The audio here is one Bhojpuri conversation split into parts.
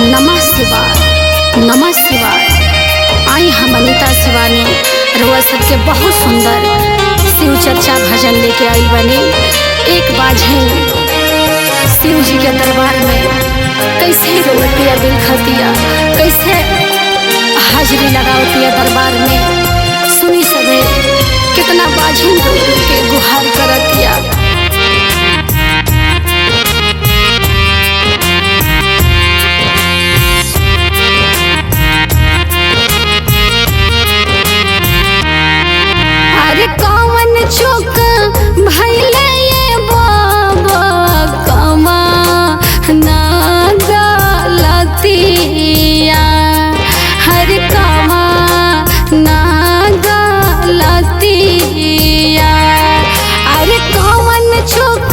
नमः शिवाय, नमः शिवाय। आई हम अनीता शिवानी रउआ सबके बहुत सुंदर शिव चर्चा भजन लेके आई बनी। एक बाझिन शिव जी के दरबार में कैसे रोवतिया बिलखतिया, कैसे हाजिरी लगावतिया दरबार में। सुनी सबे कितना बाझिन रो के गुहार करतिया। अरे कौन चूक भइले ये बाबा, कमा ना गलतिया, हर कमा ना गलतिया। अरे कौन चूक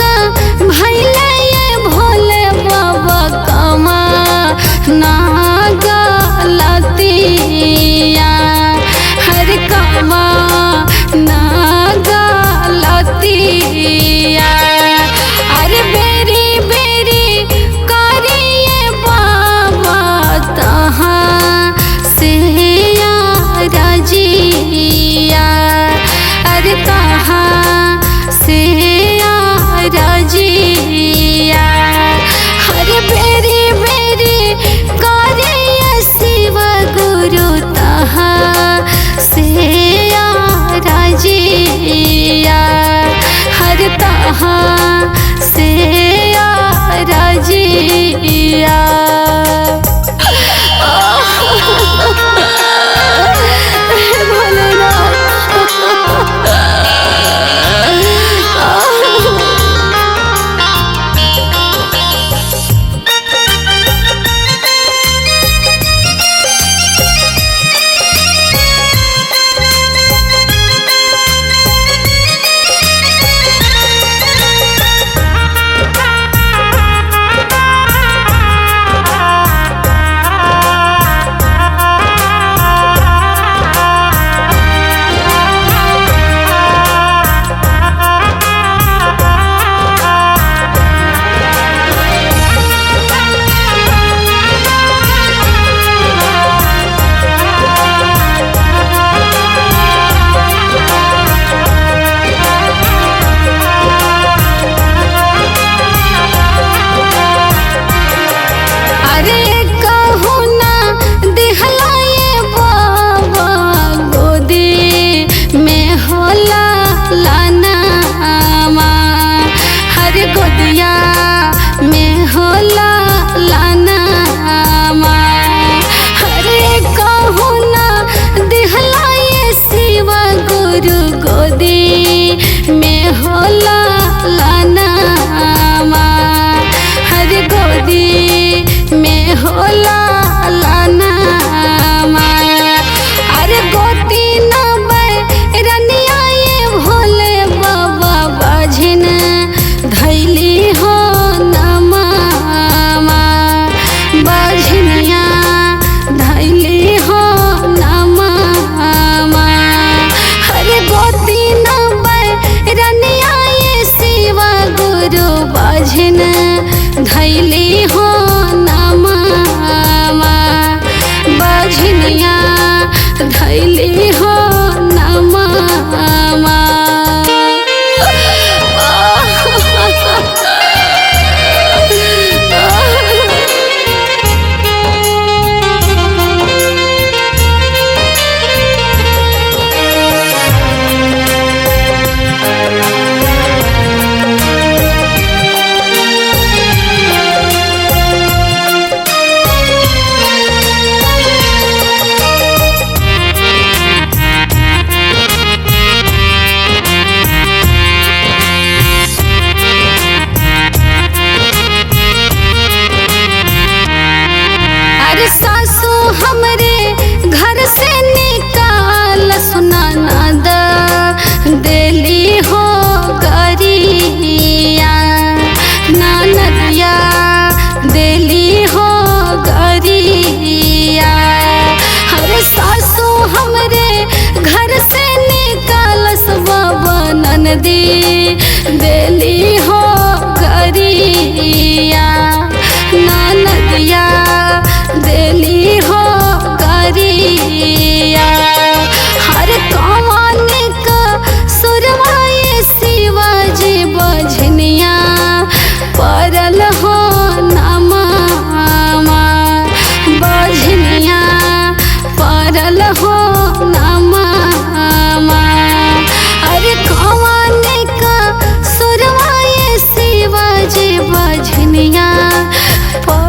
भइले ये भोले बाबा, कमा ना गलतिया, हर कमा ना गलतिया। अरे बेरी बेरी करिए बाबा, तहाँ से रजिया, अरे तहाँ से रजिया। अरे बेरी बेरी करिए शिव गुरु, तहाँ से रजिया, हर तहाँ से रजिया। गोदिया में होला लानामा, हरे कहूँ ना दिहला ये शिव गुरु, गोदी में होला लानामा, हरे गोदी में होला लानामा। अरे गोती न रनिया ये भोले बाबा, बाझिन धैली हो नमामा, बाझनिया धैली हो नमामा। हरे गोती न रनिया ये शिव गुरु, बाझिन धैली हो नमामा, बाझनिया धैली हो नमामा।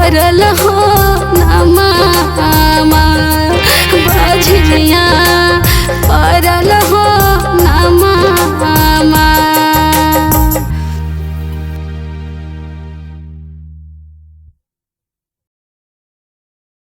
भरल